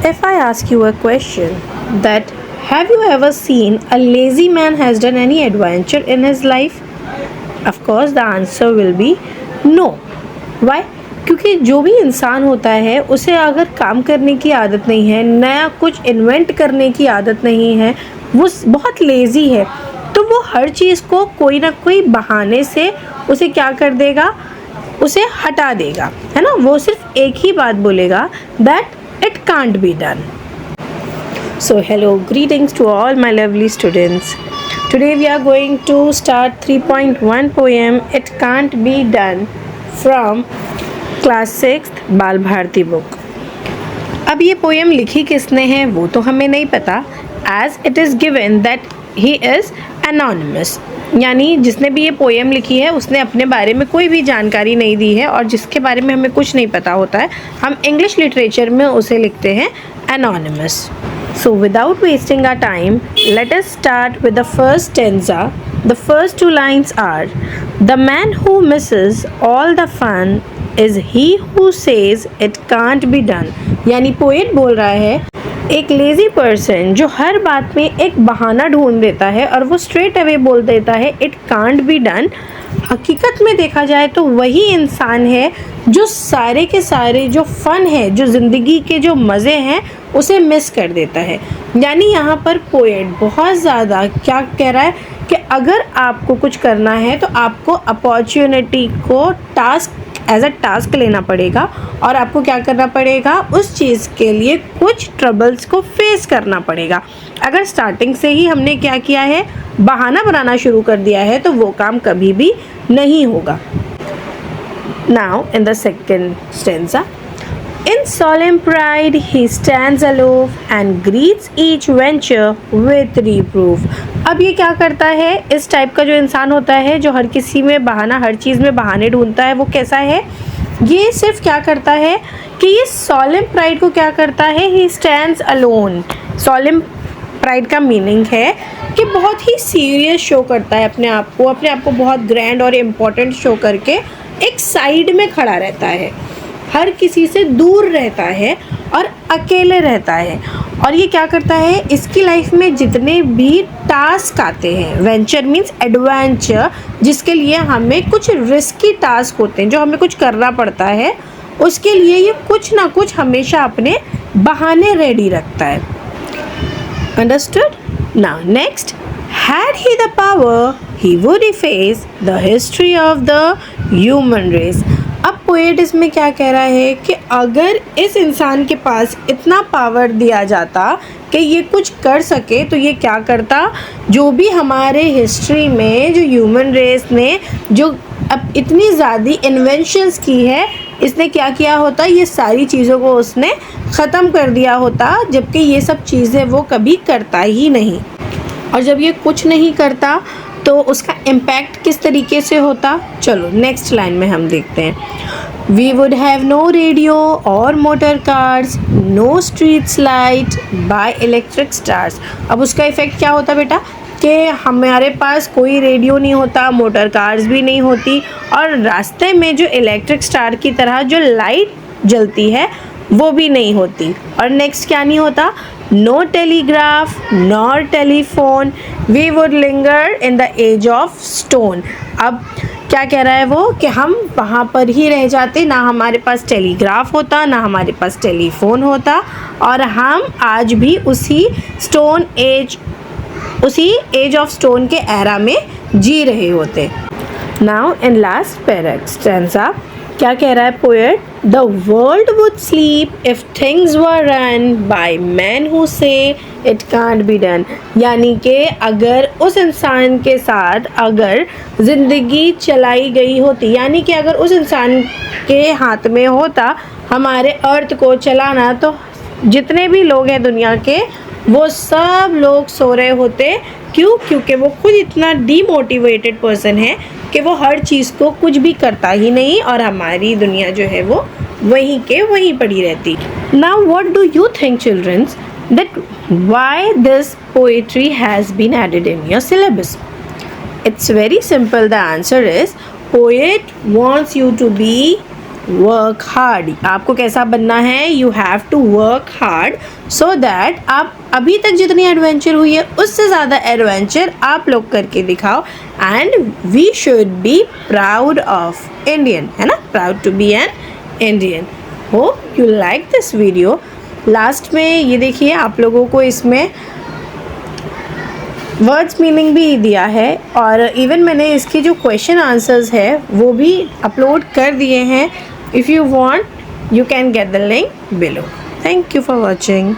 If I ask you a question that have you ever seen a lazy man has done any adventure in his life? Of course the answer will be no. Why? क्योंकि जो भी इंसान होता है उसे अगर काम करने की आदत नहीं है, नया कुछ इन्वेंट करने की आदत नहीं है, वो बहुत लेज़ी है, तो वो हर चीज़ को कोई ना कोई बहाने से उसे क्या कर देगा, उसे हटा देगा, है ना। वो सिर्फ एक ही बात बोलेगा that it can't be done. So hello, greetings to all my lovely students. Today we are going to start 3.1 poem It Can't Be Done from class 6th बाल भारती book. अब ये पोएम लिखी किसने है वो तो हमें नहीं पता, as it is given that he is anonymous. यानी जिसने भी ये पोएम लिखी है उसने अपने बारे में कोई भी जानकारी नहीं दी है और जिसके बारे में हमें कुछ नहीं पता होता है, हम इंग्लिश लिटरेचर में उसे लिखते हैं anonymous. So without wasting our time, let us start with the first stanza. The first two lines are, the man who misses all the fun is he who says it can't be done. यानी poet बोल रहा है एक lazy person जो हर बात में एक बहाना ढूंढ देता है और वो स्ट्रेट अवे बोल देता है इट कांट बी डन, हकीकत में देखा जाए तो वही इंसान है जो सारे के सारे जो फ़न है, जो ज़िंदगी के जो मज़े हैं उसे मिस कर देता है। यानी यहाँ पर पोएट बहुत ज़्यादा क्या कह रहा है कि अगर आपको कुछ करना है तो आपको अपॉर्चुनिटी को टास्क एज अ टास्क लेना पड़ेगा और आपको क्या करना पड़ेगा, उस चीज़ के लिए कुछ ट्रबल्स को फेस करना पड़ेगा। अगर स्टार्टिंग से ही हमने क्या किया है, बहाना बनाना शुरू कर दिया है तो वो काम कभी भी नहीं होगा। Now in the second stanza, In solemn pride he stands aloof and greets each venture with reproof. अब ये क्या करता है, इस टाइप का जो इंसान होता है जो हर किसी में बहाना, हर चीज़ में बहाने ढूंढता है, वो कैसा है, ये सिर्फ क्या करता है कि ये solemn pride को क्या करता है, he stands alone. solemn pride का मीनिंग है कि बहुत ही सीरियस शो करता है अपने आप को बहुत ग्रैंड और इम्पोर्टेंट शो करके एक साइड में खड़ा रहता है, हर किसी से दूर रहता है और अकेले रहता है। और ये क्या करता है, इसकी लाइफ में जितने भी टास्क आते हैं, वेंचर मीन्स एडवेंचर, जिसके लिए हमें कुछ रिस्की टास्क होते हैं, जो हमें कुछ करना पड़ता है, उसके लिए ये कुछ ना कुछ हमेशा अपने बहाने रेडी रखता है। Understood? Now next, had he the power he would efface the history of the human race. अब पोएट इसमें क्या कह रहा है कि अगर इस इंसान के पास इतना पावर दिया जाता कि ये कुछ कर सके तो ये क्या करता, जो भी हमारे हिस्ट्री में जो ह्यूमन रेस ने जो अब इतनी ज़्यादा इन्वेंशंस की है, इसने क्या किया होता, ये सारी चीज़ों को उसने ख़त्म कर दिया होता, जबकि ये सब चीज़ें वो कभी करता ही नहीं। और जब ये कुछ नहीं करता तो उसका इम्पैक्ट किस तरीके से होता, चलो नेक्स्ट लाइन में हम देखते हैं। We would have no radio और motor cars, no streets light by electric stars. अब उसका इफ़ेक्ट क्या होता बेटा कि हमारे पास कोई रेडियो नहीं होता, मोटर कार्स भी नहीं होती और रास्ते में जो इलेक्ट्रिक स्टार की तरह जो लाइट जलती है वो भी नहीं होती। और नेक्स्ट क्या नहीं होता, no telegraph nor telephone, we would linger in the age of stone. अब क्या कह रहा है वो कि हम वहाँ पर ही रह जाते, ना हमारे पास टेलीग्राफ होता, ना हमारे पास टेलीफोन होता और हम आज भी उसी एज ऑफ स्टोन के एरा में जी रहे होते। Now in last para stanza क्या कह रहा है poet, the world would sleep if things were run by man who से इट कांट बी डन। यानी कि अगर उस इंसान के साथ अगर ज़िंदगी चलाई गई होती, यानी कि अगर उस इंसान के हाथ में होता हमारे अर्थ को चलाना, तो जितने भी लोग हैं दुनिया के वो सब लोग सो रहे होते। क्यों? क्योंकि वो खुद इतना डीमोटिवेटेड पर्सन है कि वो हर चीज़ को कुछ भी करता ही नहीं और हमारी दुनिया जो है वो वहीं के वहीं पड़ी रहती। Now what do you think childrens that why this poetry has been added in your syllabus? It's very simple. The answer is poet wants you to be work hard. आपको कैसा बनना है? You have to work hard so that आप अभी तक जितनी adventure हुई है उससे ज़्यादा एडवेंचर आप लोग करके दिखाओ। And we should be proud of Indian, है ना, proud to be an Indian. Hope you like this video. Last में ये देखिए, आप लोगों को इसमें वर्ड्स मीनिंग भी दिया है और इवन मैंने इसके जो क्वेश्चन आंसर्स है वो भी अपलोड कर दिए हैं। If you want you can get the link below. Thank you for watching.